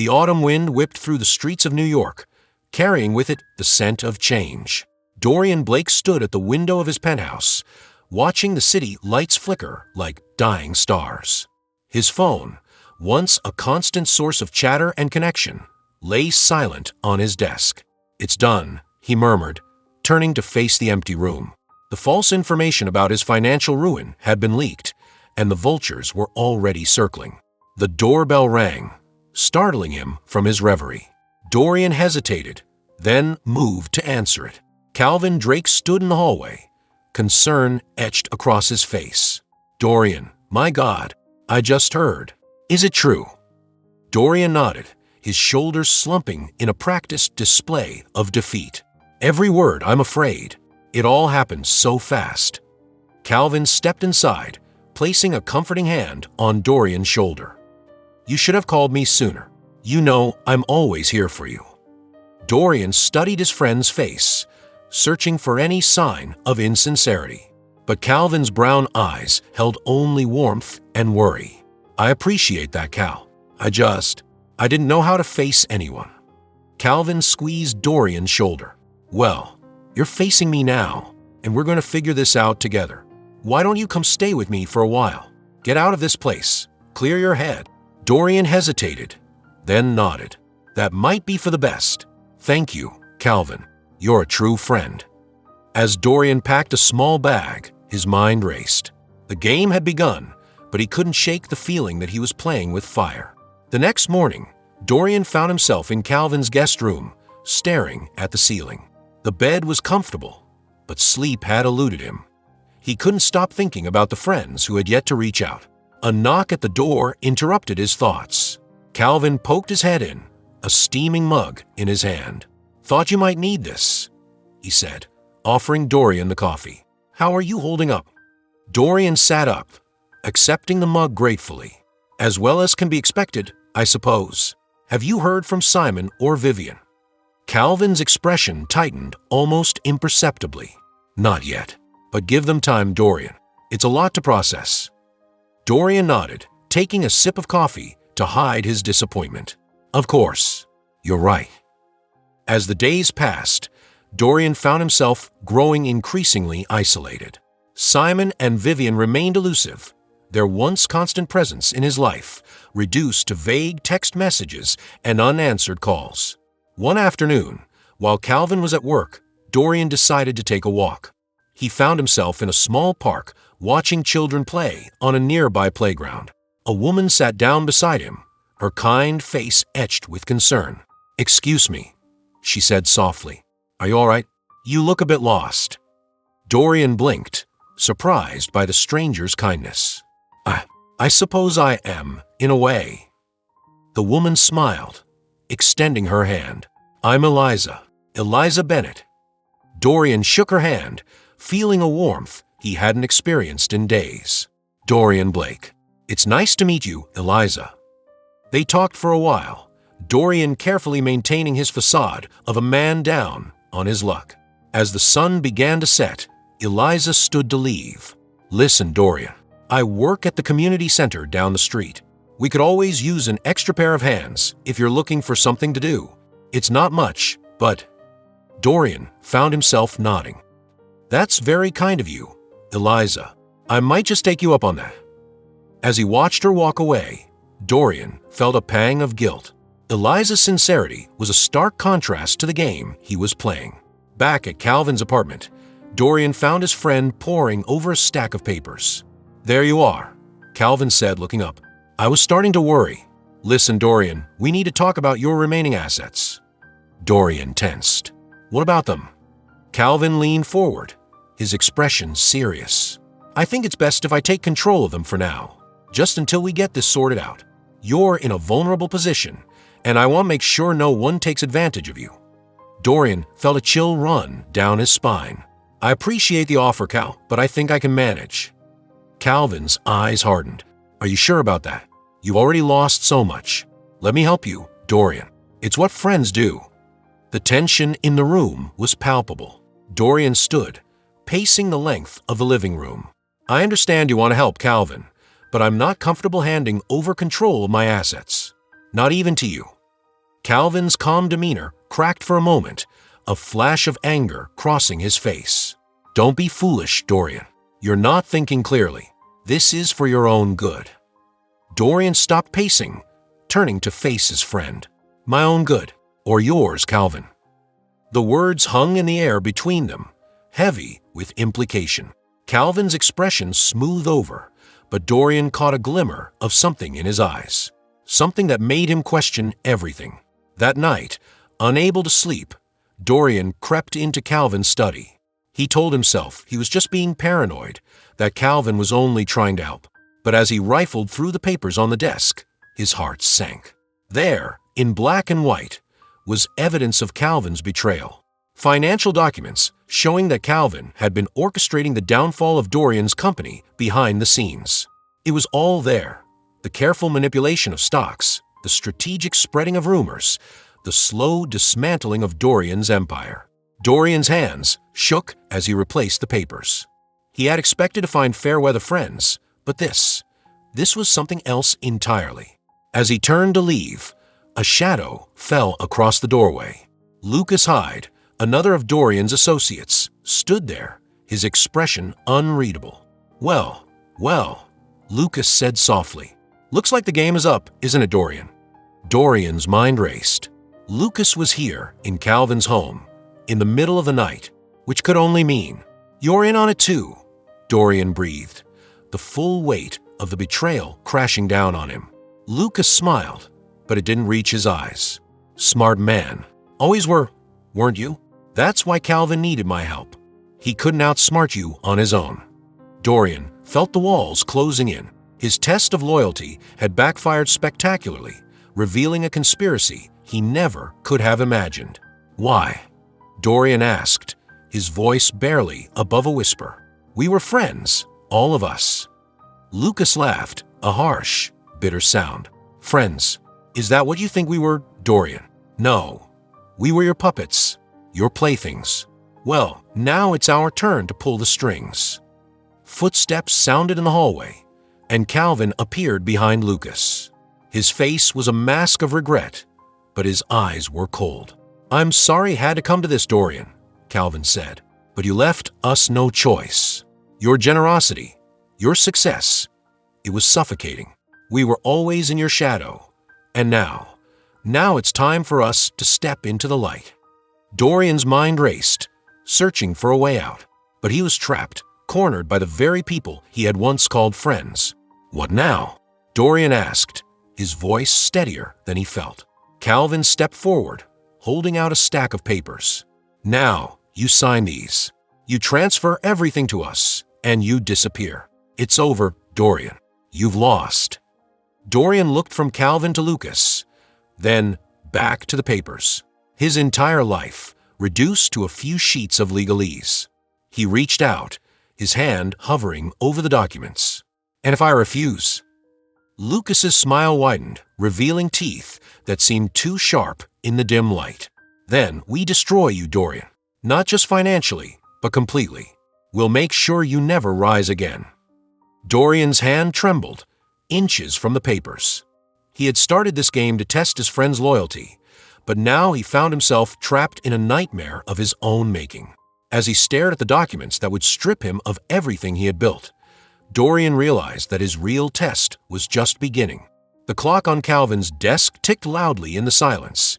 The autumn wind whipped through the streets of New York, carrying with it the scent of change. Dorian Blake stood at the window of his penthouse, watching the city lights flicker like dying stars. His phone, once a constant source of chatter and connection, lay silent on his desk. "It's done," he murmured, turning to face the empty room. The false information about his financial ruin had been leaked, and the vultures were already circling. The doorbell rang, startling him from his reverie. Dorian hesitated, then moved to answer it. Calvin Drake stood in the hallway, concern etched across his face. "Dorian, my God, I just heard. Is it true?" Dorian nodded, his shoulders slumping in a practiced display of defeat. "Every word, I'm afraid. It all happened so fast." Calvin stepped inside, placing a comforting hand on Dorian's shoulder. "You should have called me sooner. You know I'm always here for you." Dorian studied his friend's face, searching for any sign of insincerity. But Calvin's brown eyes held only warmth and worry. "I appreciate that, Cal. I didn't know how to face anyone." Calvin squeezed Dorian's shoulder. "Well, you're facing me now, and we're going to figure this out together. Why don't you come stay with me for a while? Get out of this place. Clear your head." Dorian hesitated, then nodded. "That might be for the best. Thank you, Calvin. You're a true friend." As Dorian packed a small bag, his mind raced. The game had begun, but he couldn't shake the feeling that he was playing with fire. The next morning, Dorian found himself in Calvin's guest room, staring at the ceiling. The bed was comfortable, but sleep had eluded him. He couldn't stop thinking about the friends who had yet to reach out. A knock at the door interrupted his thoughts. Calvin poked his head in, a steaming mug in his hand. "Thought you might need this," he said, offering Dorian the coffee. "How are you holding up?" Dorian sat up, accepting the mug gratefully. "As well as can be expected, I suppose. Have you heard from Simon or Vivian?" Calvin's expression tightened almost imperceptibly. "Not yet. But give them time, Dorian. It's a lot to process." Dorian nodded, taking a sip of coffee to hide his disappointment. "Of course. You're right." As the days passed, Dorian found himself growing increasingly isolated. Simon and Vivian remained elusive, their once constant presence in his life reduced to vague text messages and unanswered calls. One afternoon, while Calvin was at work, Dorian decided to take a walk. He found himself in a small park watching children play on a nearby playground. A woman sat down beside him, her kind face etched with concern. "Excuse me," she said softly. "Are you all right? You look a bit lost." Dorian blinked, surprised by the stranger's kindness. I suppose I am, in a way." The woman smiled, extending her hand. "I'm Eliza Bennett." Dorian shook her hand, feeling a warmth he hadn't experienced in days. "Dorian Blake. It's nice to meet you, Eliza." They talked for a while, Dorian carefully maintaining his facade of a man down on his luck. As the sun began to set, Eliza stood to leave. "Listen, Dorian, I work at the community center down the street. We could always use an extra pair of hands if you're looking for something to do. It's not much, but—" Dorian found himself nodding. "That's very kind of you, Eliza. I might just take you up on that." As he watched her walk away, Dorian felt a pang of guilt. Eliza's sincerity was a stark contrast to the game he was playing. Back at Calvin's apartment, Dorian found his friend poring over a stack of papers. "There you are," Calvin said, looking up. "I was starting to worry. Listen, Dorian, we need to talk about your remaining assets." Dorian tensed. "What about them?" Calvin leaned forward, his expression serious. "I think it's best if I take control of them for now, just until we get this sorted out. You're in a vulnerable position, and I want to make sure no one takes advantage of you." Dorian felt a chill run down his spine. "I appreciate the offer, Cal, but I think I can manage." Calvin's eyes hardened. "Are you sure about that? You've already lost so much. Let me help you, Dorian. It's what friends do." The tension in the room was palpable. Dorian stood, pacing the length of the living room. "I understand you want to help, Calvin, but I'm not comfortable handing over control of my assets. Not even to you." Calvin's calm demeanor cracked for a moment, a flash of anger crossing his face. "Don't be foolish, Dorian. You're not thinking clearly. This is for your own good." Dorian stopped pacing, turning to face his friend. "My own good, or yours, Calvin?" The words hung in the air between them, heavy with implication. Calvin's expression smoothed over, but Dorian caught a glimmer of something in his eyes, something that made him question everything. That night, unable to sleep, Dorian crept into Calvin's study. He told himself he was just being paranoid, that Calvin was only trying to help. But as he rifled through the papers on the desk, his heart sank. There, in black and white, was evidence of Calvin's betrayal. Financial documents showing that Calvin had been orchestrating the downfall of Dorian's company behind the scenes. It was all there: the careful manipulation of stocks, the strategic spreading of rumors, the slow dismantling of Dorian's empire. Dorian's hands shook as he replaced the papers. He had expected to find fair-weather friends, but this was something else entirely. As he turned to leave, a shadow fell across the doorway. Lucas Hyde, another of Dorian's associates, stood there, his expression unreadable. Well, Lucas said softly. "Looks like the game is up, isn't it, Dorian?" Dorian's mind raced. Lucas was here in Calvin's home, in the middle of the night, which could only mean, "You're in on it too," Dorian breathed, the full weight of the betrayal crashing down on him. Lucas smiled, but it didn't reach his eyes. "Smart man. Always were, weren't you? That's why Calvin needed my help. He couldn't outsmart you on his own." Dorian felt the walls closing in. His test of loyalty had backfired spectacularly, revealing a conspiracy he never could have imagined. "Why?" Dorian asked, his voice barely above a whisper. "We were friends, all of us." Lucas laughed, a harsh, bitter sound. "Friends? Is that what you think we were, Dorian? No. We were your puppets, your playthings. Well, now it's our turn to pull the strings." Footsteps sounded in the hallway, and Calvin appeared behind Lucas. His face was a mask of regret, but his eyes were cold. "I'm sorry it had to come to this, Dorian," Calvin said, "but you left us no choice. Your generosity, your success, it was suffocating. We were always in your shadow, and now it's time for us to step into the light." Dorian's mind raced, searching for a way out, but he was trapped, cornered by the very people he had once called friends. "What now?" Dorian asked, his voice steadier than he felt. Calvin stepped forward, holding out a stack of papers. "Now, you sign these. You transfer everything to us, and you disappear. It's over, Dorian. You've lost." Dorian looked from Calvin to Lucas, then back to the papers. His entire life reduced to a few sheets of legalese. He reached out, his hand hovering over the documents. "And if I refuse?" Lucas's smile widened, revealing teeth that seemed too sharp in the dim light. "Then we destroy you, Dorian. Not just financially, but completely. We'll make sure you never rise again." Dorian's hand trembled, inches from the papers. He had started this game to test his friend's loyalty, but now he found himself trapped in a nightmare of his own making. As he stared at the documents that would strip him of everything he had built, Dorian realized that his real test was just beginning. The clock on Calvin's desk ticked loudly in the silence,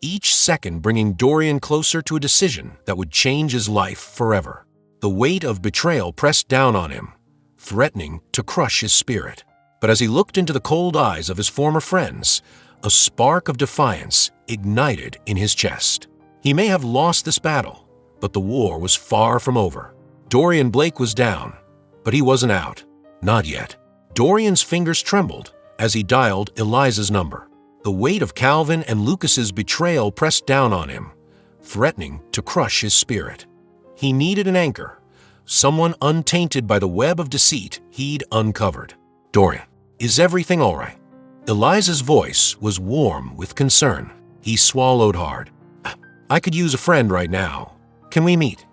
each second bringing Dorian closer to a decision that would change his life forever. The weight of betrayal pressed down on him, threatening to crush his spirit. But as he looked into the cold eyes of his former friends, a spark of defiance ignited in his chest. He may have lost this battle, but the war was far from over. Dorian Blake was down, but he wasn't out. Not yet. Dorian's fingers trembled as he dialed Eliza's number. The weight of Calvin and Lucas's betrayal pressed down on him, threatening to crush his spirit. He needed an anchor, someone untainted by the web of deceit he'd uncovered. "Dorian, is everything all right?" Eliza's voice was warm with concern. He swallowed hard. "I could use a friend right now. Can we meet?"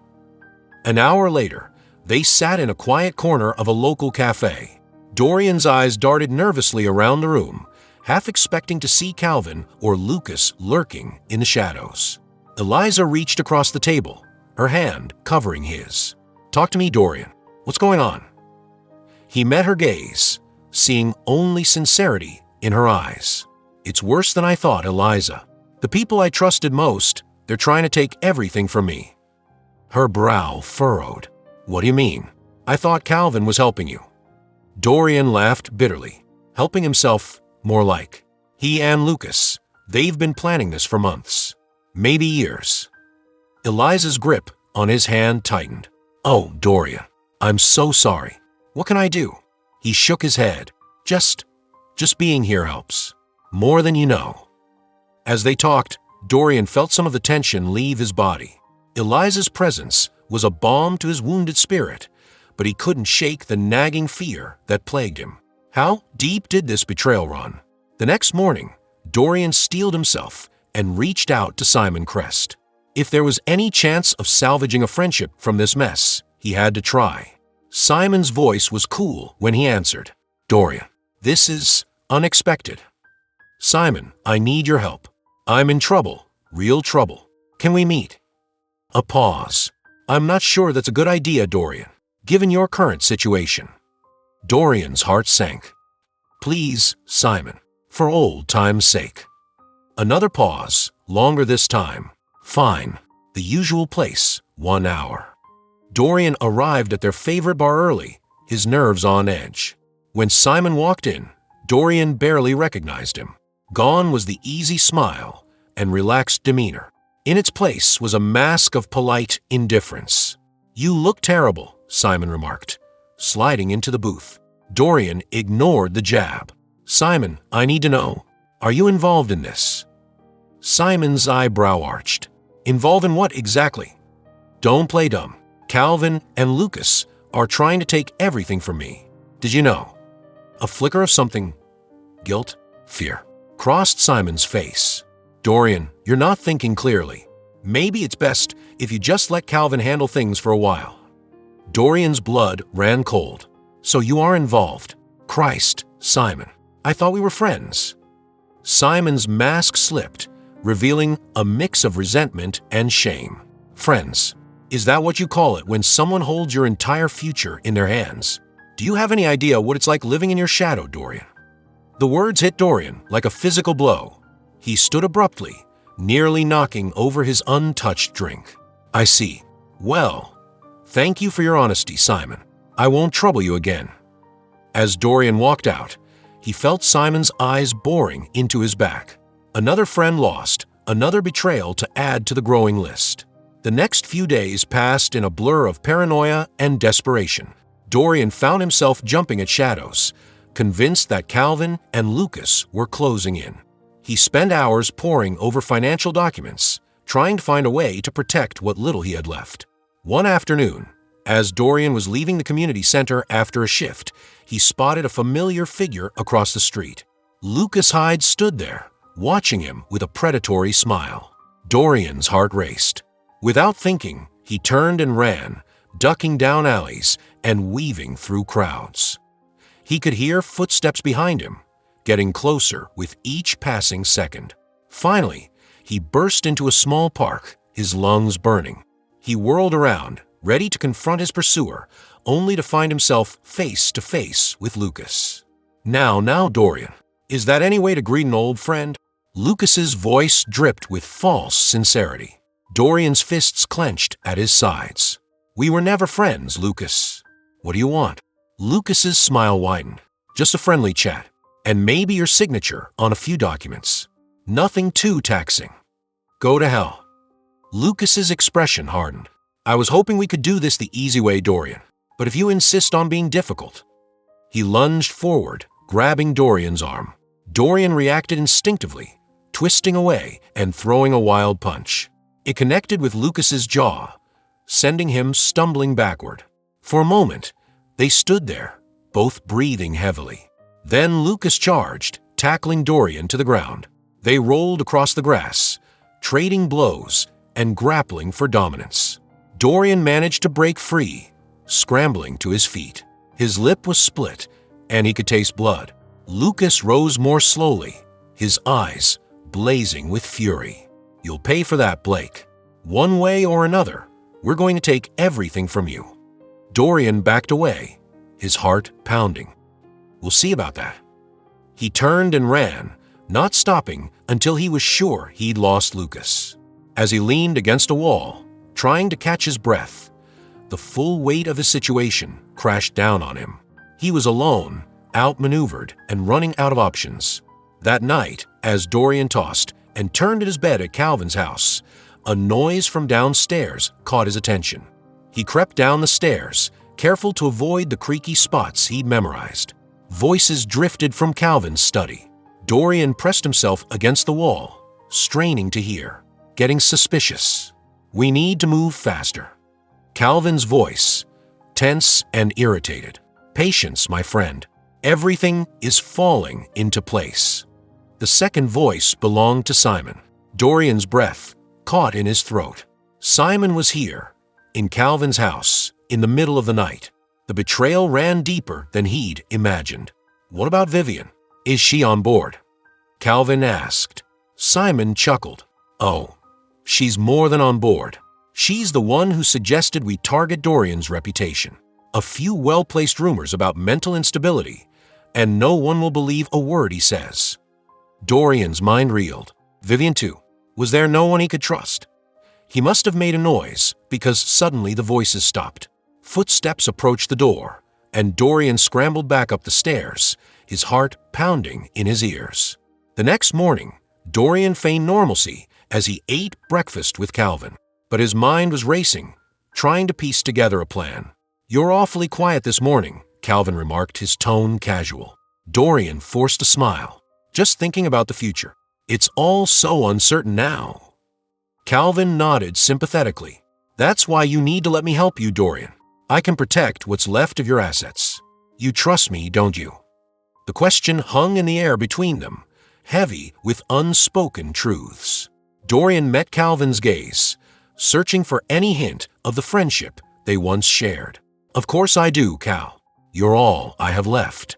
An hour later, they sat in a quiet corner of a local cafe. Dorian's eyes darted nervously around the room, half expecting to see Calvin or Lucas lurking in the shadows. Eliza reached across the table, her hand covering his. "Talk to me, Dorian. What's going on?" He met her gaze, seeing only sincerity in her eyes. "It's worse than I thought, Eliza. The people I trusted most, they're trying to take everything from me." Her brow furrowed. "What do you mean? I thought Calvin was helping you." Dorian laughed bitterly, helping himself more like. "He and Lucas, they've been planning this for months, maybe years." Eliza's grip on his hand tightened. "Oh, Dorian, I'm so sorry. What can I do?" He shook his head. Just being here helps. More than you know." As they talked, Dorian felt some of the tension leave his body. Eliza's presence was a balm to his wounded spirit, but he couldn't shake the nagging fear that plagued him. How deep did this betrayal run? The next morning, Dorian steeled himself and reached out to Simon Crest. If there was any chance of salvaging a friendship from this mess, he had to try. Simon's voice was cool when he answered. "Dorian, this is unexpected." "Simon, I need your help. I'm in trouble, real trouble. Can we meet?" A pause. "I'm not sure that's a good idea, Dorian, given your current situation." Dorian's heart sank. "Please, Simon, for old time's sake." Another pause, longer this time. "Fine. The usual place, 1 hour." Dorian arrived at their favorite bar early, his nerves on edge. When Simon walked in, Dorian barely recognized him. Gone was the easy smile and relaxed demeanor. In its place was a mask of polite indifference. "You look terrible," Simon remarked, sliding into the booth. Dorian ignored the jab. "Simon, I need to know, are you involved in this?" Simon's eyebrow arched. "Involved in what exactly?" "Don't play dumb. Calvin and Lucas are trying to take everything from me. Did you know?" A flicker of something, guilt, fear, crossed Simon's face. "Dorian, you're not thinking clearly. Maybe it's best if you just let Calvin handle things for a while." Dorian's blood ran cold. "So you are involved? Christ, Simon, I thought we were friends." Simon's mask slipped, revealing a mix of resentment and shame. "Friends? Is that what you call it when someone holds your entire future in their hands? Do you have any idea what it's like living in your shadow, Dorian?" The words hit Dorian like a physical blow. He stood abruptly, nearly knocking over his untouched drink. "I see. Well, thank you for your honesty, Simon. I won't trouble you again." As Dorian walked out, he felt Simon's eyes boring into his back. Another friend lost, another betrayal to add to the growing list. The next few days passed in a blur of paranoia and desperation. Dorian found himself jumping at shadows, convinced that Calvin and Lucas were closing in. He spent hours poring over financial documents, trying to find a way to protect what little he had left. One afternoon, as Dorian was leaving the community center after a shift, he spotted a familiar figure across the street. Lucas Hyde stood there, watching him with a predatory smile. Dorian's heart raced. Without thinking, he turned and ran, ducking down alleys and weaving through crowds. He could hear footsteps behind him, getting closer with each passing second. Finally, he burst into a small park, his lungs burning. He whirled around, ready to confront his pursuer, only to find himself face to face with Lucas. Now, Dorian, is that any way to greet an old friend?" Lucas's voice dripped with false sincerity. Dorian's fists clenched at his sides. "We were never friends, Lucas. What do you want?" Lucas's smile widened. "Just a friendly chat, and maybe your signature on a few documents. Nothing too taxing." "Go to hell." Lucas's expression hardened. "I was hoping we could do this the easy way, Dorian, but if you insist on being difficult." He lunged forward, grabbing Dorian's arm. Dorian reacted instinctively, twisting away and throwing a wild punch. It connected with Lucas's jaw, sending him stumbling backward. For a moment, they stood there, both breathing heavily. Then Lucas charged, tackling Dorian to the ground. They rolled across the grass, trading blows and grappling for dominance. Dorian managed to break free, scrambling to his feet. His lip was split, and he could taste blood. Lucas rose more slowly, his eyes blazing with fury. "You'll pay for that, Blake. One way or another, we're going to take everything from you." Dorian backed away, his heart pounding. "We'll see about that." He turned and ran, not stopping until he was sure he'd lost Lucas. As he leaned against a wall, trying to catch his breath, the full weight of his situation crashed down on him. He was alone, outmaneuvered, and running out of options. That night, as Dorian tossed and turned in his bed at Calvin's house, a noise from downstairs caught his attention. He crept down the stairs, careful to avoid the creaky spots he'd memorized. Voices drifted from Calvin's study. Dorian pressed himself against the wall, straining to hear, getting suspicious. "We need to move faster." Calvin's voice, tense and irritated. "Patience, my friend. Everything is falling into place." The second voice belonged to Simon. Dorian's breath caught in his throat. Simon was here, in Calvin's house, in the middle of the night. The betrayal ran deeper than he'd imagined. "What about Vivian? Is she on board?" Calvin asked. Simon chuckled. "Oh, she's more than on board. She's the one who suggested we target Dorian's reputation. A few well-placed rumors about mental instability, and no one will believe a word he says." Dorian's mind reeled. Vivian too. Was there no one he could trust? He must have made a noise, because suddenly the voices stopped. Footsteps approached the door, and Dorian scrambled back up the stairs, his heart pounding in his ears. The next morning, Dorian feigned normalcy as he ate breakfast with Calvin. But his mind was racing, trying to piece together a plan. "You're awfully quiet this morning," Calvin remarked, his tone casual. Dorian forced a smile. "Just thinking about the future. It's all so uncertain now." Calvin nodded sympathetically. "That's why you need to let me help you, Dorian. I can protect what's left of your assets. You trust me, don't you?" The question hung in the air between them, heavy with unspoken truths. Dorian met Calvin's gaze, searching for any hint of the friendship they once shared. "Of course I do, Cal. You're all I have left."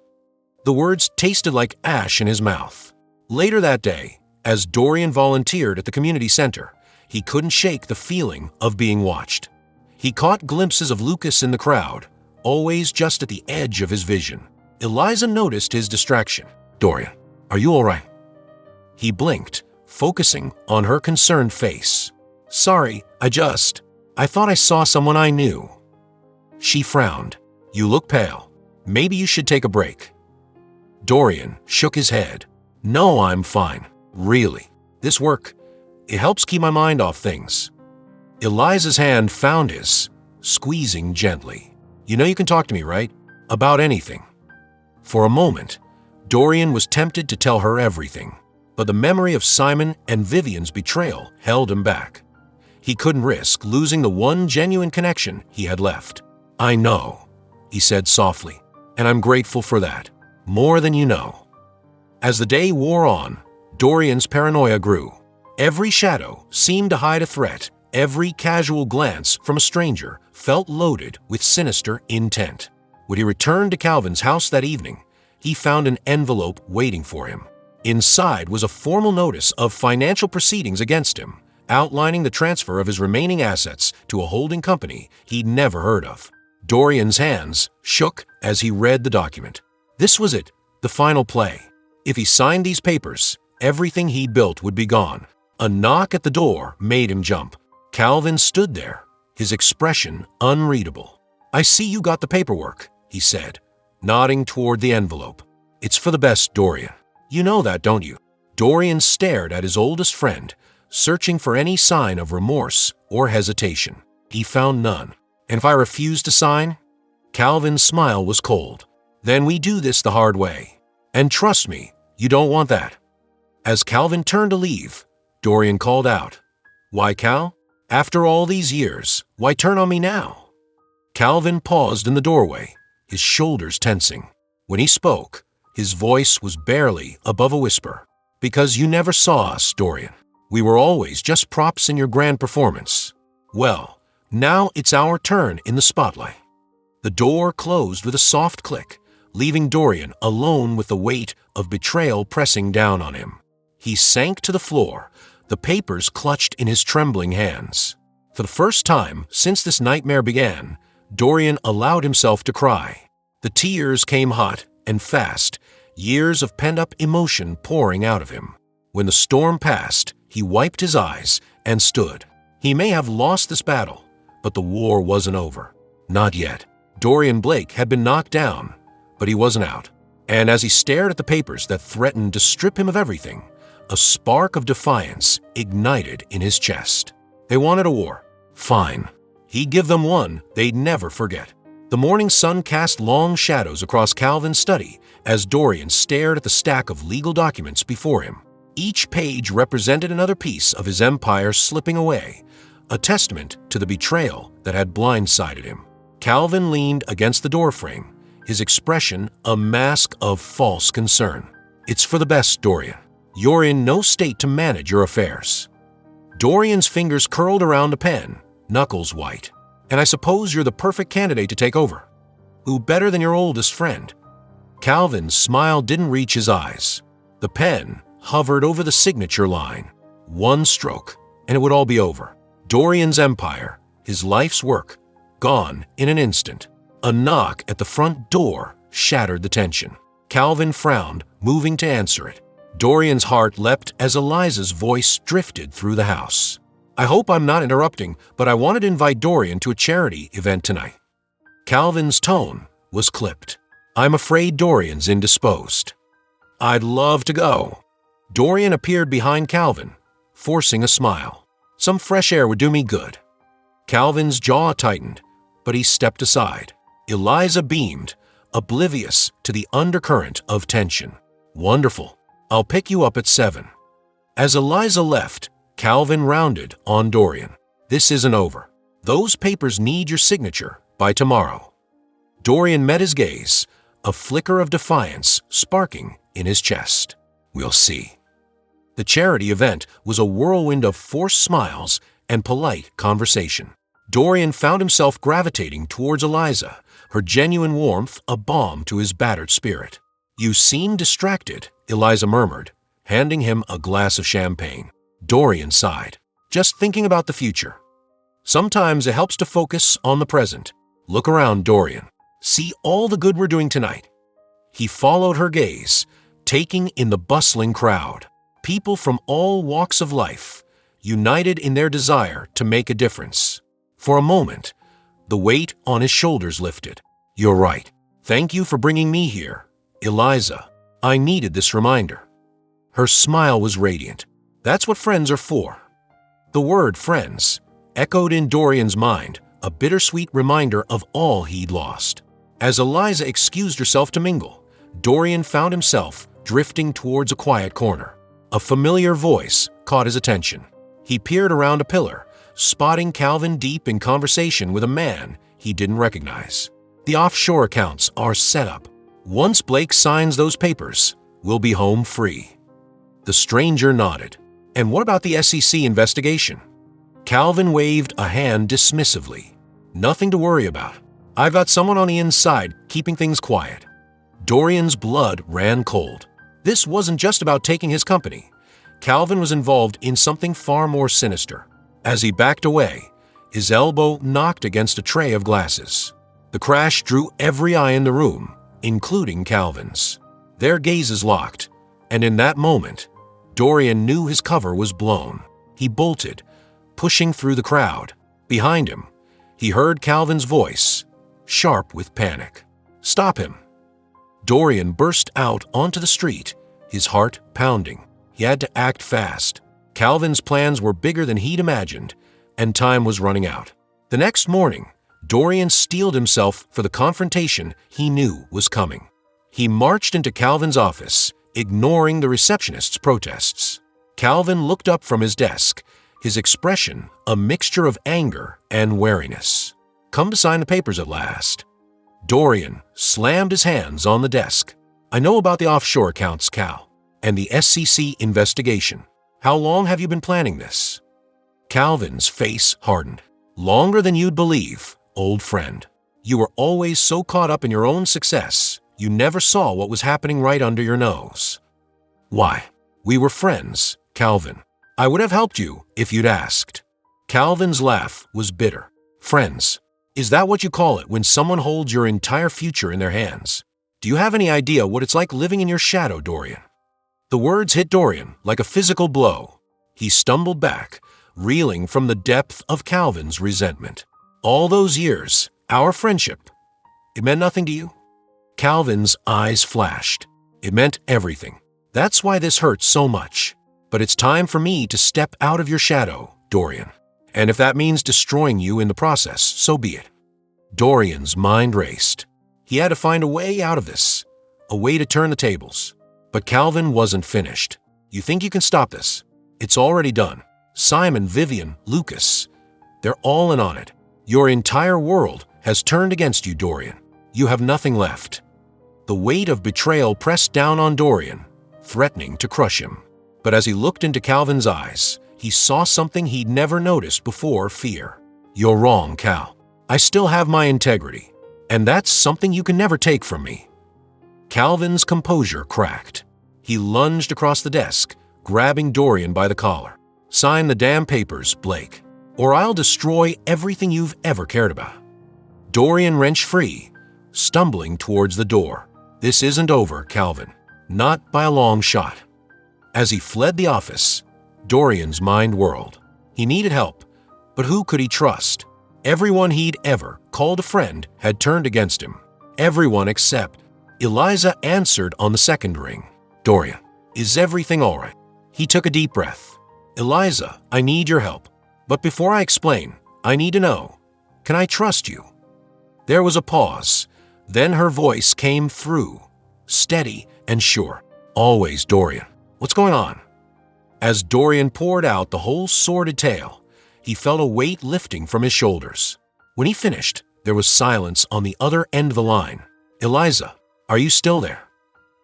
The words tasted like ash in his mouth. Later that day, as Dorian volunteered at the community center, he couldn't shake the feeling of being watched. He caught glimpses of Lucas in the crowd, always just at the edge of his vision. Eliza noticed his distraction. "Dorian, are you all right?" He blinked, focusing on her concerned face. "Sorry, I thought I saw someone I knew." She frowned. "You look pale. Maybe you should take a break." Dorian shook his head. "No, I'm fine. Really. This work, it helps keep my mind off things." Eliza's hand found his, squeezing gently. "You know you can talk to me, right? About anything." For a moment, Dorian was tempted to tell her everything, but the memory of Simon and Vivian's betrayal held him back. He couldn't risk losing the one genuine connection he had left. "I know," he said softly, "and I'm grateful for that. More than you know." As the day wore on, Dorian's paranoia grew. Every shadow seemed to hide a threat. Every casual glance from a stranger felt loaded with sinister intent. When he returned to Calvin's house that evening, he found an envelope waiting for him. Inside was a formal notice of financial proceedings against him, outlining the transfer of his remaining assets to a holding company he'd never heard of. Dorian's hands shook as he read the document. This was it, the final play. If he signed these papers, everything he'd built would be gone. A knock at the door made him jump. Calvin stood there, his expression unreadable. "I see you got the paperwork," he said, nodding toward the envelope. "It's for the best, Dorian. You know that, don't you?" Dorian stared at his oldest friend, searching for any sign of remorse or hesitation. He found none. "And if I refuse to sign?" Calvin's smile was cold. "Then we do this the hard way. And trust me, you don't want that." As Calvin turned to leave, Dorian called out, "Why, Cal? After all these years, why turn on me now?" Calvin paused in the doorway, his shoulders tensing. When he spoke, his voice was barely above a whisper. "Because you never saw us, Dorian. We were always just props in your grand performance. Well, now it's our turn in the spotlight." The door closed with a soft click, leaving Dorian alone with the weight of betrayal pressing down on him. He sank to the floor, the papers clutched in his trembling hands. For the first time since this nightmare began, Dorian allowed himself to cry. The tears came hot and fast, years of pent-up emotion pouring out of him. When the storm passed, he wiped his eyes and stood. He may have lost this battle, but the war wasn't over. Not yet. Dorian Blake had been knocked down, but he wasn't out. And as he stared at the papers that threatened to strip him of everything, a spark of defiance ignited in his chest. They wanted a war. Fine. He'd give them one they'd never forget. The morning sun cast long shadows across Calvin's study as Dorian stared at the stack of legal documents before him. Each page represented another piece of his empire slipping away, a testament to the betrayal that had blindsided him. Calvin leaned against the doorframe, his expression a mask of false concern. "It's for the best, Dorian. You're in no state to manage your affairs." Dorian's fingers curled around a pen, knuckles white. "And I suppose you're the perfect candidate to take over. Who better than your oldest friend?" Calvin's smile didn't reach his eyes. The pen hovered over the signature line. One stroke, and it would all be over. Dorian's empire, his life's work, gone in an instant. A knock at the front door shattered the tension. Calvin frowned, moving to answer it. Dorian's heart leapt as Eliza's voice drifted through the house. "I hope I'm not interrupting, but I wanted to invite Dorian to a charity event tonight." Calvin's tone was clipped. "I'm afraid Dorian's indisposed." "I'd love to go." Dorian appeared behind Calvin, forcing a smile. "Some fresh air would do me good." Calvin's jaw tightened, but he stepped aside. Eliza beamed, oblivious to the undercurrent of tension. "Wonderful. I'll pick you up at 7. As Eliza left, Calvin rounded on Dorian. "This isn't over. Those papers need your signature by tomorrow." Dorian met his gaze, a flicker of defiance sparking in his chest. "We'll see." The charity event was a whirlwind of forced smiles and polite conversation. Dorian found himself gravitating towards Eliza, her genuine warmth a balm to his battered spirit. "You seem distracted," Eliza murmured, handing him a glass of champagne. Dorian sighed. "Just thinking about the future. Sometimes it helps to focus on the present. Look around, Dorian. See all the good we're doing tonight." He followed her gaze, taking in the bustling crowd. People from all walks of life, united in their desire to make a difference. For a moment, the weight on his shoulders lifted. "You're right. Thank you for bringing me here, Eliza. I needed this reminder." Her smile was radiant. "That's what friends are for." The word friends echoed in Dorian's mind, a bittersweet reminder of all he'd lost. As Eliza excused herself to mingle, Dorian found himself drifting towards a quiet corner. A familiar voice caught his attention. He peered around a pillar, spotting Calvin deep in conversation with a man he didn't recognize. "The offshore accounts are set up. Once Blake signs those papers, we'll be home free." The stranger nodded. "And what about the SEC investigation?" Calvin waved a hand dismissively. "Nothing to worry about. I've got someone on the inside keeping things quiet." Dorian's blood ran cold. This wasn't just about taking his company. Calvin was involved in something far more sinister. As he backed away, his elbow knocked against a tray of glasses. The crash drew every eye in the room, including Calvin's. Their gazes locked, and in that moment, Dorian knew his cover was blown. He bolted, pushing through the crowd. Behind him, he heard Calvin's voice, sharp with panic. "Stop him!" Dorian burst out onto the street, his heart pounding. He had to act fast. Calvin's plans were bigger than he'd imagined, and time was running out. The next morning, Dorian steeled himself for the confrontation he knew was coming. He marched into Calvin's office, ignoring the receptionist's protests. Calvin looked up from his desk, his expression a mixture of anger and wariness. "Come to sign the papers at last." Dorian slammed his hands on the desk. "I know about the offshore accounts, Cal, and the SEC investigation. How long have you been planning this?" Calvin's face hardened. "Longer than you'd believe, old friend. You were always so caught up in your own success, You never saw what was happening right under your nose. Why? We were friends, Calvin. I would have helped you if you'd asked. Calvin's laugh was bitter. Friends. Is that what you call it when someone holds your entire future in their hands? Do you have any idea what it's like living in your shadow, Dorian? The words hit Dorian like a physical blow. He stumbled back, reeling from the depth of Calvin's resentment. All those years, our friendship, it meant nothing to you? Calvin's eyes flashed. It meant everything. That's why this hurts so much. But it's time for me to step out of your shadow, Dorian. And if that means destroying you in the process, so be it. Dorian's mind raced. He had to find a way out of this, a way to turn the tables. But Calvin wasn't finished. You think you can stop this? It's already done. Simon, Vivian, Lucas, they're all in on it. Your entire world has turned against you, Dorian. You have nothing left. The weight of betrayal pressed down on Dorian, threatening to crush him. But as he looked into Calvin's eyes, he saw something he'd never noticed before: fear. You're wrong, Cal. I still have my integrity, and that's something you can never take from me. Calvin's composure cracked. He lunged across the desk, grabbing Dorian by the collar. Sign the damn papers, Blake, or I'll destroy everything you've ever cared about. Dorian wrenched free, stumbling towards the door. This isn't over, Calvin. Not by a long shot. As he fled the office, Dorian's mind whirled. He needed help, but who could he trust? Everyone he'd ever called a friend had turned against him. Everyone except Eliza answered on the second ring. Dorian, is everything all right? He took a deep breath. Eliza, I need your help. But before I explain, I need to know, can I trust you? There was a pause. Then her voice came through, steady and sure. Always, Dorian. What's going on? As Dorian poured out the whole sordid tale, he felt a weight lifting from his shoulders. When he finished, there was silence on the other end of the line. Eliza, are you still there?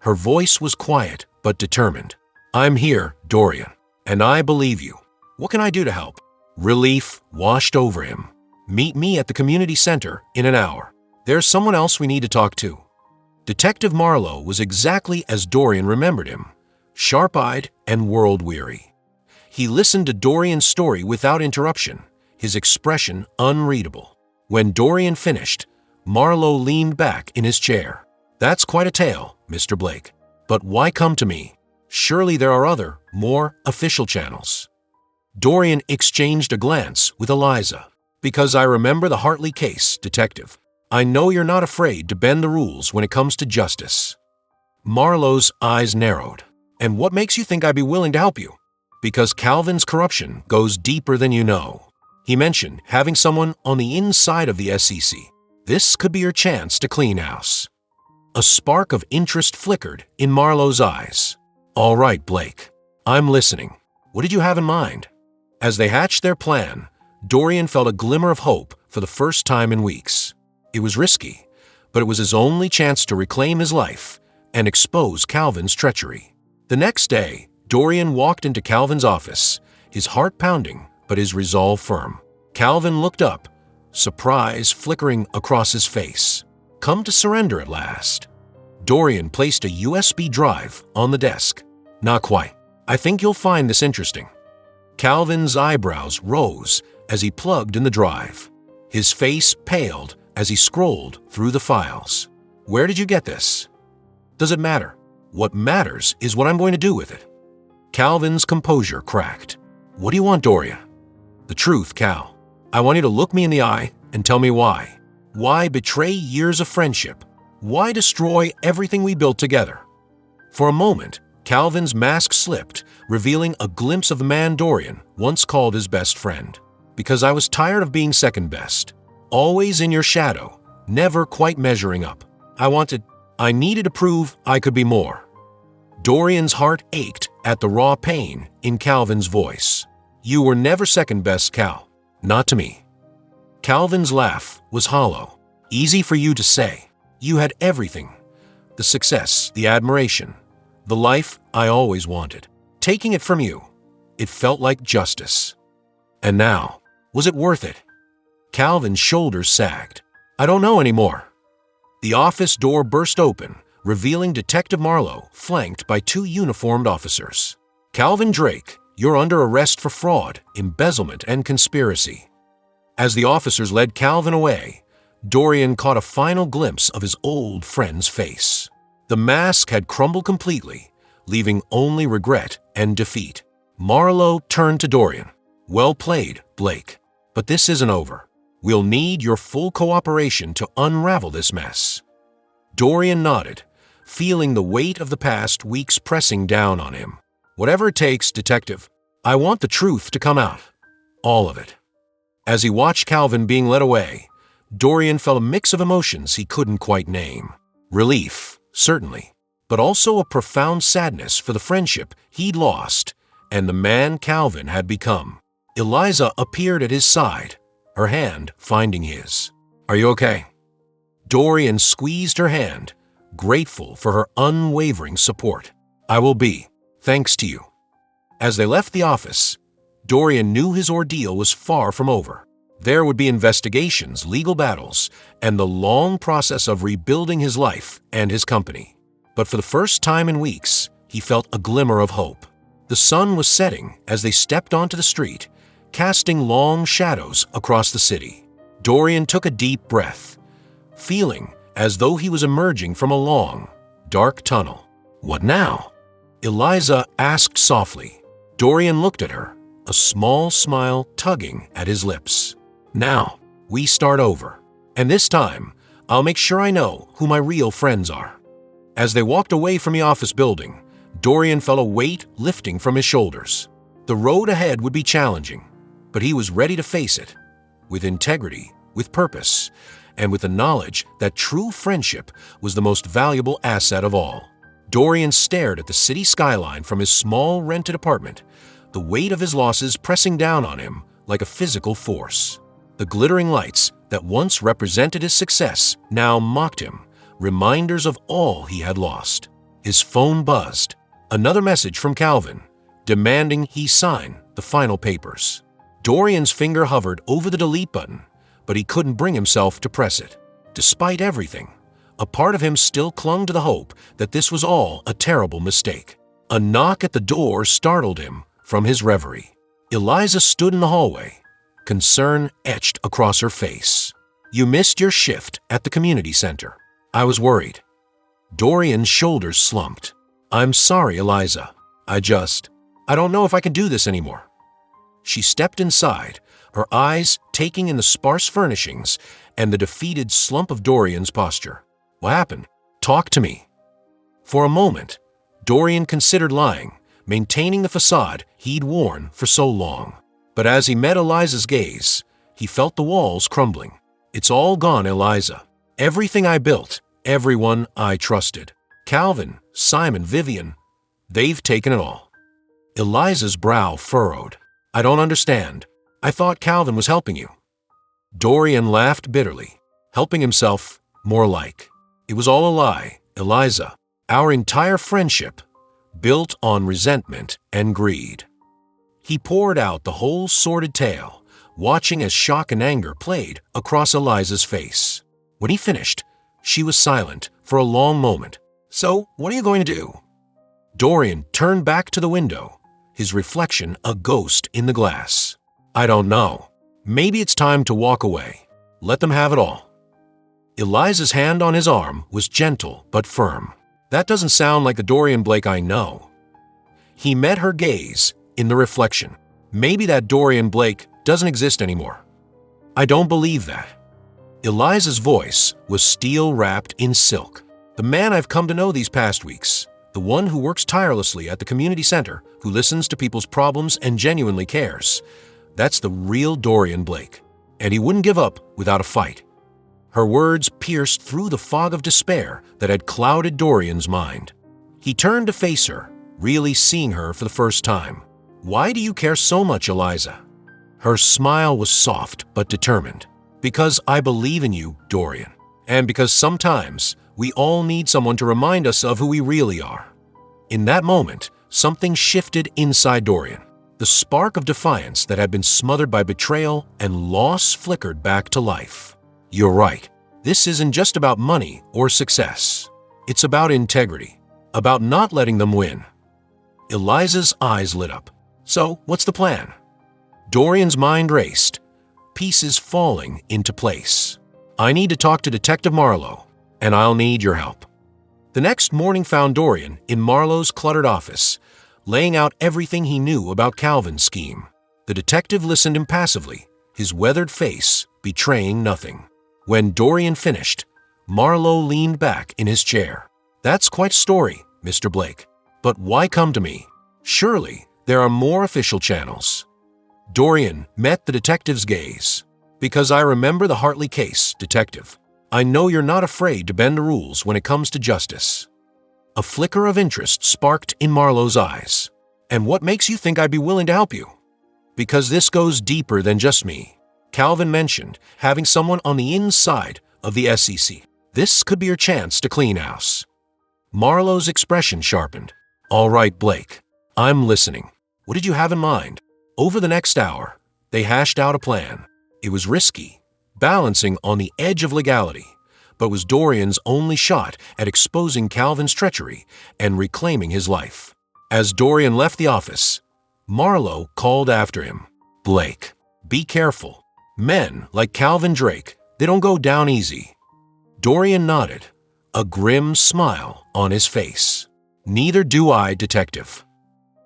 Her voice was quiet but determined. I'm here, Dorian, and I believe you. What can I do to help? Relief washed over him. Meet me at the community center in an hour. There's someone else we need to talk to. Detective Marlowe was exactly as Dorian remembered him. Sharp-eyed and world-weary. He listened to Dorian's story without interruption, his expression unreadable. When Dorian finished, Marlowe leaned back in his chair. That's quite a tale, Mr. Blake. But why come to me? Surely there are other, more official channels. Dorian exchanged a glance with Eliza. Because I remember the Hartley case, Detective. I know you're not afraid to bend the rules when it comes to justice. Marlowe's eyes narrowed. And what makes you think I'd be willing to help you? Because Calvin's corruption goes deeper than you know. He mentioned having someone on the inside of the SEC. This could be your chance to clean house. A spark of interest flickered in Marlowe's eyes. All right, Blake. I'm listening. What did you have in mind? As they hatched their plan, Dorian felt a glimmer of hope for the first time in weeks. It was risky, but it was his only chance to reclaim his life and expose Calvin's treachery. The next day, Dorian walked into Calvin's office, his heart pounding, but his resolve firm. Calvin looked up, surprise flickering across his face. Come to surrender at last. Dorian placed a USB drive on the desk. Not quite. I think you'll find this interesting. Calvin's eyebrows rose as he plugged in the drive. His face paled as he scrolled through the files. Where did you get this? Does it matter? What matters is what I'm going to do with it. Calvin's composure cracked. What do you want, Dorian? The truth, Cal. I want you to look me in the eye and tell me why. Why betray years of friendship? Why destroy everything we built together? For a moment, Calvin's mask slipped, revealing a glimpse of the man Dorian once called his best friend. Because I was tired of being second best. Always in your shadow, never quite measuring up. I needed to prove I could be more. Dorian's heart ached at the raw pain in Calvin's voice. You were never second best, Cal. Not to me. Calvin's laugh was hollow. Easy for you to say. You had everything. The success, the admiration, the life I always wanted. Taking it from you, it felt like justice. And now, was it worth it? Calvin's shoulders sagged. I don't know anymore. The office door burst open, revealing Detective Marlowe, flanked by 2 uniformed officers. "Calvin Drake, you're under arrest for fraud, embezzlement, and conspiracy." As the officers led Calvin away, Dorian caught a final glimpse of his old friend's face. The mask had crumbled completely, leaving only regret and defeat. Marlowe turned to Dorian. "Well played, Blake. But this isn't over. We'll need your full cooperation to unravel this mess." Dorian nodded, feeling the weight of the past weeks pressing down on him. "Whatever it takes, Detective. I want the truth to come out. All of it." As he watched Calvin being led away, Dorian felt a mix of emotions he couldn't quite name. Relief, certainly, but also a profound sadness for the friendship he'd lost and the man Calvin had become. Eliza appeared at his side, her hand finding his. "Are you okay?" Dorian squeezed her hand, grateful for her unwavering support. "I will be, thanks to you." As they left the office, Dorian knew his ordeal was far from over. There would be investigations, legal battles, and the long process of rebuilding his life and his company. But for the first time in weeks, he felt a glimmer of hope. The sun was setting as they stepped onto the street, casting long shadows across the city. Dorian took a deep breath, feeling as though he was emerging from a long, dark tunnel. "What now?" Eliza asked softly. Dorian looked at her, a small smile tugging at his lips. "Now, we start over. And this time, I'll make sure I know who my real friends are." As they walked away from the office building, Dorian felt a weight lifting from his shoulders. The road ahead would be challenging, but he was ready to face it, with integrity, with purpose, and with the knowledge that true friendship was the most valuable asset of all. Dorian stared at the city skyline from his small rented apartment, the weight of his losses pressing down on him like a physical force. The glittering lights that once represented his success now mocked him, reminders of all he had lost. His phone buzzed. Another message from Calvin, demanding he sign the final papers. Dorian's finger hovered over the delete button, but he couldn't bring himself to press it. Despite everything, a part of him still clung to the hope that this was all a terrible mistake. A knock at the door startled him from his reverie. Eliza stood in the hallway, concern etched across her face. "You missed your shift at the community center. I was worried." Dorian's shoulders slumped. "I'm sorry, Eliza. I don't know if I can do this anymore." She stepped inside, her eyes taking in the sparse furnishings and the defeated slump of Dorian's posture. "What happened? Talk to me." For a moment, Dorian considered lying, maintaining the facade he'd worn for so long. But as he met Eliza's gaze, he felt the walls crumbling. "It's all gone, Eliza. Everything I built, everyone I trusted. Calvin, Simon, Vivian, they've taken it all." Eliza's brow furrowed. "I don't understand. I thought Calvin was helping you." Dorian laughed bitterly, helping himself, more like. "It was all a lie, Eliza. Our entire friendship, built on resentment and greed." He poured out the whole sordid tale, watching as shock and anger played across Eliza's face. When he finished, she was silent for a long moment. "So, what are you going to do?" Dorian turned back to the window, his reflection a ghost in the glass. "I don't know. Maybe it's time to walk away. Let them have it all." Eliza's hand on his arm was gentle but firm. "That doesn't sound like the Dorian Blake I know." He met her gaze in the reflection. "Maybe that Dorian Blake doesn't exist anymore." "I don't believe that." Eliza's voice was steel-wrapped in silk. "The man I've come to know these past weeks, the one who works tirelessly at the community center, who listens to people's problems and genuinely cares, that's the real Dorian Blake. And he wouldn't give up without a fight." Her words pierced through the fog of despair that had clouded Dorian's mind. He turned to face her, really seeing her for the first time. "Why do you care so much, Eliza?" Her smile was soft but determined. "Because I believe in you, Dorian. And because sometimes we all need someone to remind us of who we really are." In that moment, something shifted inside Dorian. The spark of defiance that had been smothered by betrayal and loss flickered back to life. "You're right. This isn't just about money or success. It's about integrity, about not letting them win. Eliza's eyes lit up. So, what's the plan? Dorian's mind raced, pieces falling into place. I need to talk to Detective Marlowe, and I'll need your help. The next morning found Dorian in Marlowe's cluttered office, laying out everything he knew about Calvin's scheme. The detective listened impassively, his weathered face betraying nothing. When Dorian finished, Marlowe leaned back in his chair. That's quite a story, Mr. Blake. But why come to me? Surely there are more official channels. Dorian met the detective's gaze. Because I remember the Hartley case, Detective. I know you're not afraid to bend the rules when it comes to justice. A flicker of interest sparked in Marlowe's eyes. And what makes you think I'd be willing to help you? Because this goes deeper than just me. Calvin mentioned having someone on the inside of the SEC. This could be your chance to clean house. Marlowe's expression sharpened. All right, Blake. I'm listening. What did you have in mind? Over the next hour, they hashed out a plan. It was risky, balancing on the edge of legality, but was Dorian's only shot at exposing Calvin's treachery and reclaiming his life. As Dorian left the office, Marlowe called after him. Blake, be careful. Men like Calvin Drake, they don't go down easy. Dorian nodded, a grim smile on his face. Neither do I, Detective.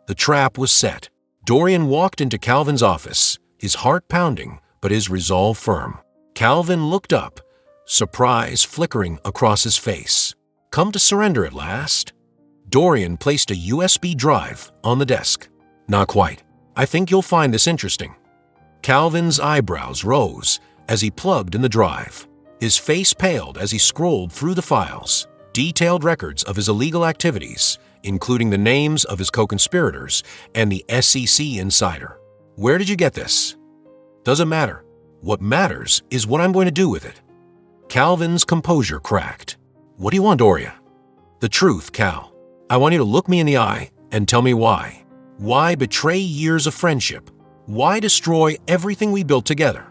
The trap was set. Dorian walked into Calvin's office, his heart pounding, but his resolve firm. Calvin looked up, surprise flickering across his face. Come to surrender at last? Dorian placed a USB drive on the desk. Not quite. I think you'll find this interesting. Calvin's eyebrows rose as he plugged in the drive. His face paled as he scrolled through the files, detailed records of his illegal activities, including the names of his co-conspirators and the SEC insider. Where did you get this? Doesn't matter. What matters is what I'm going to do with it. Calvin's composure cracked. What do you want, Doria? The truth, Cal. I want you to look me in the eye and tell me why. Why betray years of friendship? Why destroy everything we built together?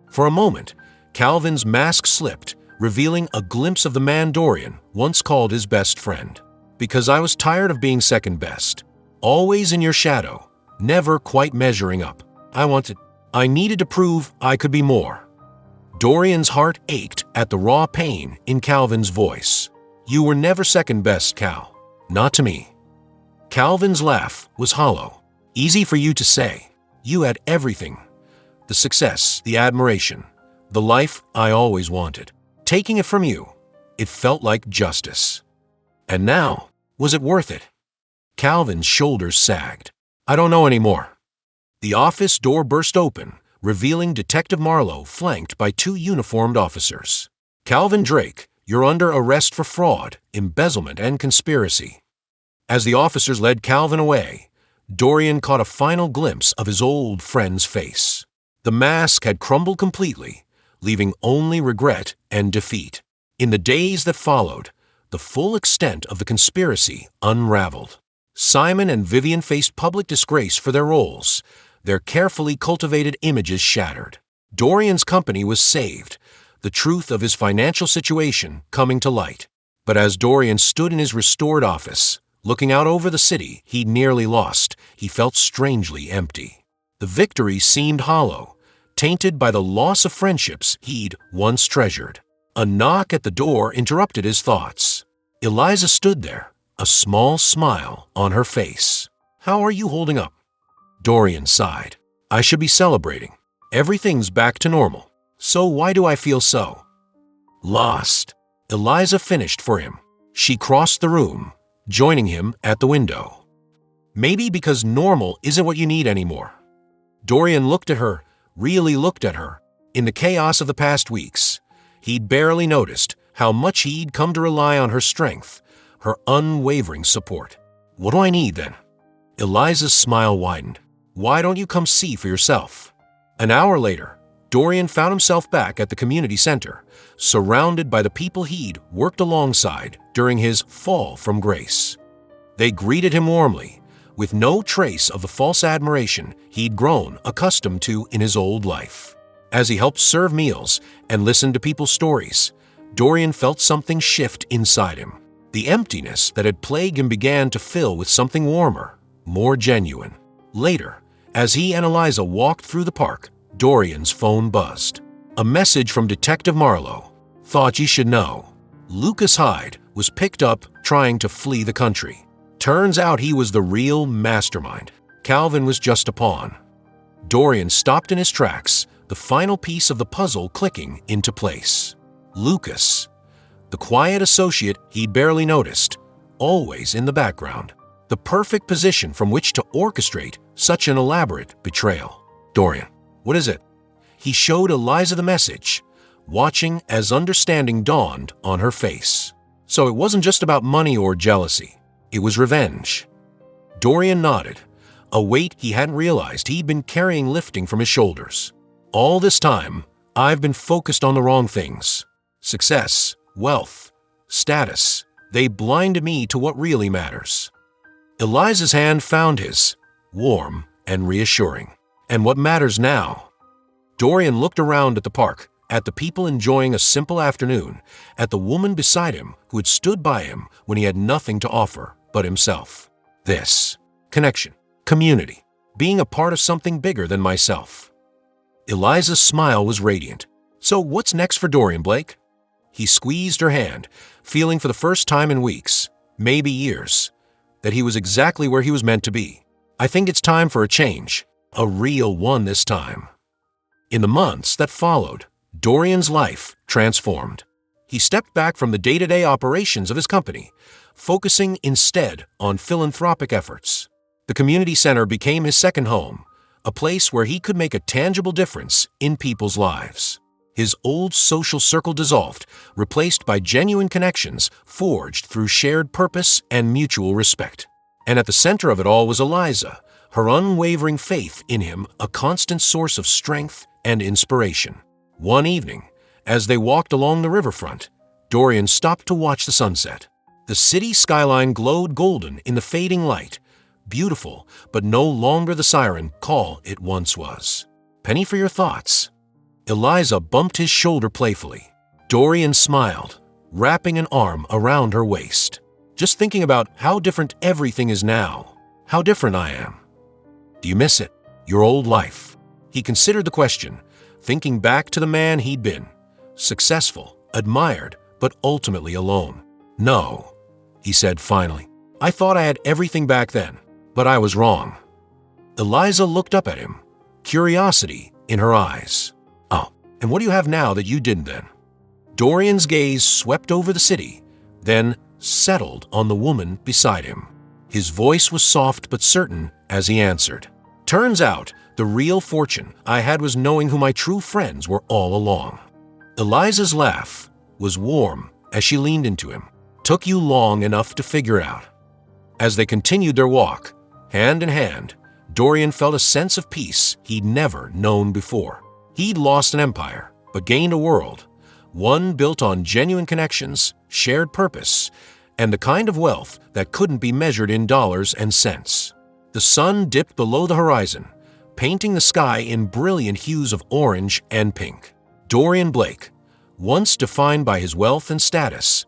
For a moment, Calvin's mask slipped, revealing a glimpse of the man Dorian once called his best friend. Because I was tired of being second best, always in your shadow, never quite measuring up. I needed to prove I could be more. Dorian's heart ached at the raw pain in Calvin's voice. You were never second best, Cal. Not to me. Calvin's laugh was hollow. Easy for you to say. You had everything. The success, the admiration, the life I always wanted. Taking it from you, it felt like justice. And now, was it worth it? Calvin's shoulders sagged. I don't know anymore. The office door burst open, revealing Detective Marlowe flanked by two uniformed officers. Calvin Drake, you're under arrest for fraud, embezzlement, and conspiracy. As the officers led Calvin away, Dorian caught a final glimpse of his old friend's face. The mask had crumbled completely, leaving only regret and defeat. In the days that followed, the full extent of the conspiracy unraveled. Simon and Vivian faced public disgrace for their roles, their carefully cultivated images shattered. Dorian's company was saved, the truth of his financial situation coming to light. But as Dorian stood in his restored office, looking out over the city he'd nearly lost, he felt strangely empty. The victory seemed hollow, tainted by the loss of friendships he'd once treasured. A knock at the door interrupted his thoughts. Eliza stood there, a small smile on her face. How are you holding up? Dorian sighed. I should be celebrating. Everything's back to normal. So why do I feel so lost? Eliza finished for him. She crossed the room, joining him at the window. Maybe because normal isn't what you need anymore. Dorian looked at her, really looked at her. In the chaos of the past weeks, he'd barely noticed how much he'd come to rely on her strength, her unwavering support. What do I need then? Eliza's smile widened. Why don't you come see for yourself? An hour later, Dorian found himself back at the community center, surrounded by the people he'd worked alongside during his fall from grace. They greeted him warmly, with no trace of the false admiration he'd grown accustomed to in his old life. As he helped serve meals and listened to people's stories, Dorian felt something shift inside him. The emptiness that had plagued him began to fill with something warmer, more genuine. Later, as he and Eliza walked through the park, Dorian's phone buzzed. A message from Detective Marlowe. Thought you should know. Lucas Hyde was picked up trying to flee the country. Turns out he was the real mastermind. Calvin was just a pawn. Dorian stopped in his tracks, the final piece of the puzzle clicking into place. Lucas, the quiet associate he'd barely noticed, always in the background. The perfect position from which to orchestrate such an elaborate betrayal. Dorian, what is it? He showed Eliza the message, watching as understanding dawned on her face. So it wasn't just about money or jealousy. It was revenge. Dorian nodded, a weight he hadn't realized he'd been carrying lifting from his shoulders. All this time, I've been focused on the wrong things. Success, wealth, status. They blinded me to what really matters. Eliza's hand found his, warm and reassuring. And what matters now? Dorian looked around at the park, at the people enjoying a simple afternoon, at the woman beside him who had stood by him when he had nothing to offer but himself. This. Connection. Community. Being a part of something bigger than myself. Eliza's smile was radiant. So what's next for Dorian, Blake? He squeezed her hand, feeling for the first time in weeks, maybe years, that he was exactly where he was meant to be. I think it's time for a change. A real one this time. In the months that followed, Dorian's life transformed. He stepped back from the day-to-day operations of his company, focusing instead on philanthropic efforts. The community center became his second home, a place where he could make a tangible difference in people's lives. His old social circle dissolved, replaced by genuine connections forged through shared purpose and mutual respect. And at the center of it all was Eliza, her unwavering faith in him a constant source of strength and inspiration. One evening, as they walked along the riverfront, Dorian stopped to watch the sunset. The city skyline glowed golden in the fading light, beautiful, but no longer the siren call it once was. Penny for your thoughts. Eliza bumped his shoulder playfully. Dorian smiled, wrapping an arm around her waist. Just thinking about how different everything is now. How different I am. Do you miss it? Your old life? He considered the question, thinking back to the man he'd been. Successful, admired, but ultimately alone. No, he said finally. I thought I had everything back then, but I was wrong. Eliza looked up at him, curiosity in her eyes. Oh, and what do you have now that you didn't then? Dorian's gaze swept over the city, then settled on the woman beside him. His voice was soft but certain as he answered. Turns out, the real fortune I had was knowing who my true friends were all along. Eliza's laugh was warm as she leaned into him. Took you long enough to figure out. As they continued their walk, hand in hand, Dorian felt a sense of peace he'd never known before. He'd lost an empire, but gained a world, one built on genuine connections, shared purpose, and the kind of wealth that couldn't be measured in dollars and cents. The sun dipped below the horizon, painting the sky in brilliant hues of orange and pink. Dorian Blake, once defined by his wealth and status,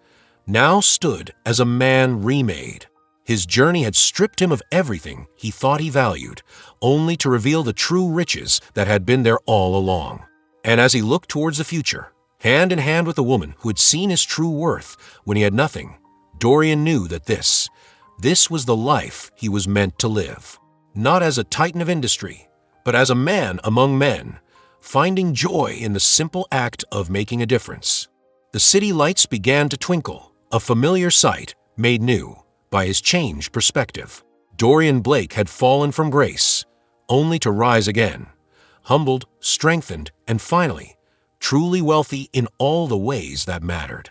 now stood as a man remade. His journey had stripped him of everything he thought he valued, only to reveal the true riches that had been there all along. And as he looked towards the future, hand in hand with the woman who had seen his true worth when he had nothing, Dorian knew that this was the life he was meant to live. Not as a titan of industry, but as a man among men, finding joy in the simple act of making a difference. The city lights began to twinkle, a familiar sight made new by his changed perspective. Dorian Blake had fallen from grace, only to rise again, humbled, strengthened, and finally, truly wealthy in all the ways that mattered.